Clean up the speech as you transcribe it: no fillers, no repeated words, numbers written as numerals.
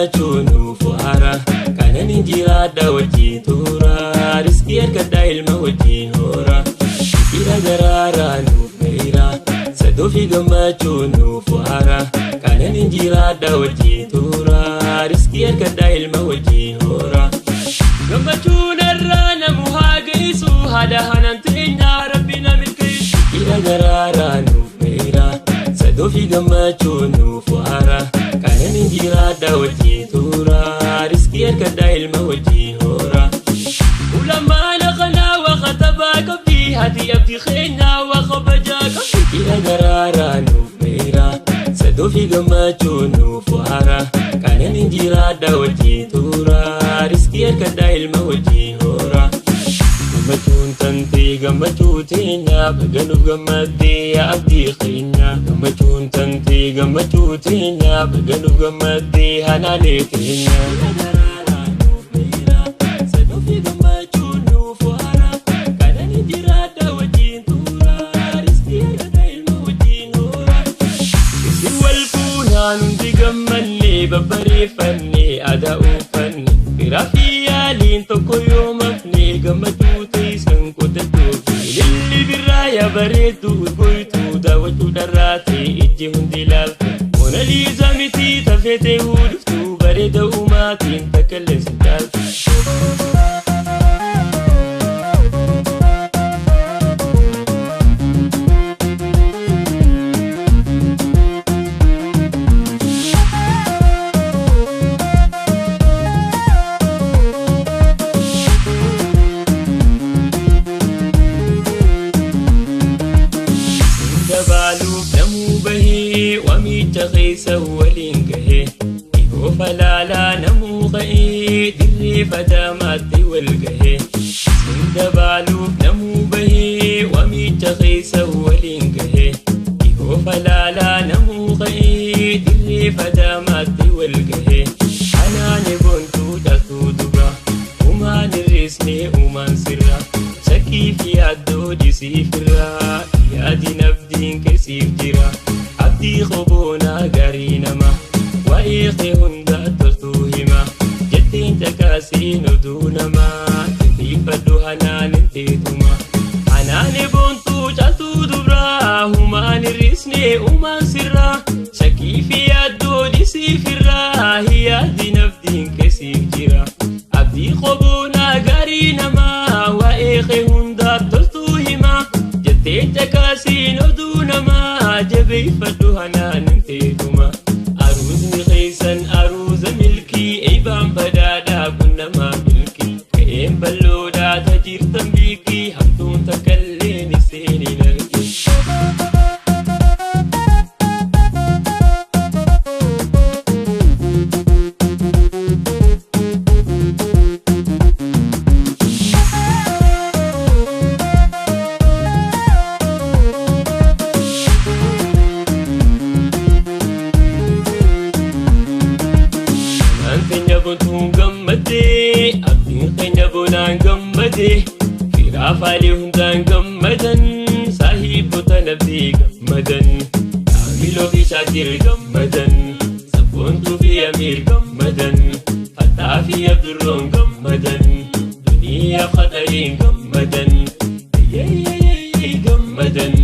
gammachuu fu'aara kanan injiraadha wajjin tuura riskii harkadhaa ilma wajjin hoora ira garaaraa nuuf meeyra sadoofi gammachuu fu'aara kanan injiraadha wajjin tuura riskii harkadhaa ilma wajjin hoora gammachuun irraa namu haa geessu haadha hanan teenyaa rabbina milkeessu ira garaaraa nuuf meeyra sadoofi gammachuu fu'aara kanan injiraadha wajjin tuura riskii harkadhaa ilma wajjin hoora ulamaan qanaa waqatabaa qabdi hati abdi keenyaa waqabajaa qabdi ira garaaraa nuuf meeyra sadoofi gammachuu fu'aara kanan injiraadha wajjin tuura riskii harkadhaa ilma wajjin hoora gammachuun tantee gammachuu teenyaa baganuuf gammaddee yaa abdii keenyaa gammachuun tantee gammachuu teenyaa baganuuf gammaddee hanaalee teenyaa babbareeffanne aadaa uffanne firaa fi yaaliin tokko yoo mafne gammachuu teessan qotattuuf ililli birraa yaa bareedduu goytuu daawwachuu dharraate ijji hundi ilaaltu moonaliizaa miti tafeetee huduftuu bareeda uumaatiin takkalleessi taaltu. wamicha keessa waliin gahee dhihoo falaalaa namuu qa'ee dirree fadaamaatti wal gahee hunda baaluuf namuu bahee wamicha keessa waliin gahee dhihoo falaalaa namuu qa'ee dirree fadaamaatti wal gahee anaane boontuu dhaltuu dubra uumaan irreesnee uumaan sirra shakkii fi yaaddoo dhisiifirraa yaadiin abdiin keessiif jira abdii qoboonaa garii nama waa'ee kee hunda toltuu hima jettiin caqasiin oduu namaa xiyyeeffadhu hanaanin teetuma hanaane boontuu caaltuu dubraa humaan hir'isnee uumaan sirraa shakkii fi yaaddoo dhisiifirraa yaadiin abdiin keessiif jira abdii qoboonaa garii namaa waa'ee kee hunda toltuu hima jettiin caqasiin oduu namaa jabeeffadhu hanaanin teetuma aruusni keessan aruuza milkii eebaan badhaadhaa kun namaa milkii ka'een balloodhaa tajirtan biikii hamtuun takkalleen iseenin arge. abdiin keenya boonaan gammadee firaa faalii hundaan gammadan saahibbota nabdii gammadan kaamiloo fi shaakir gammadan sabboontuu fi amiir gammadan fattaa fi abdurroon gammadan duniyaa qadariin gammadan gammadan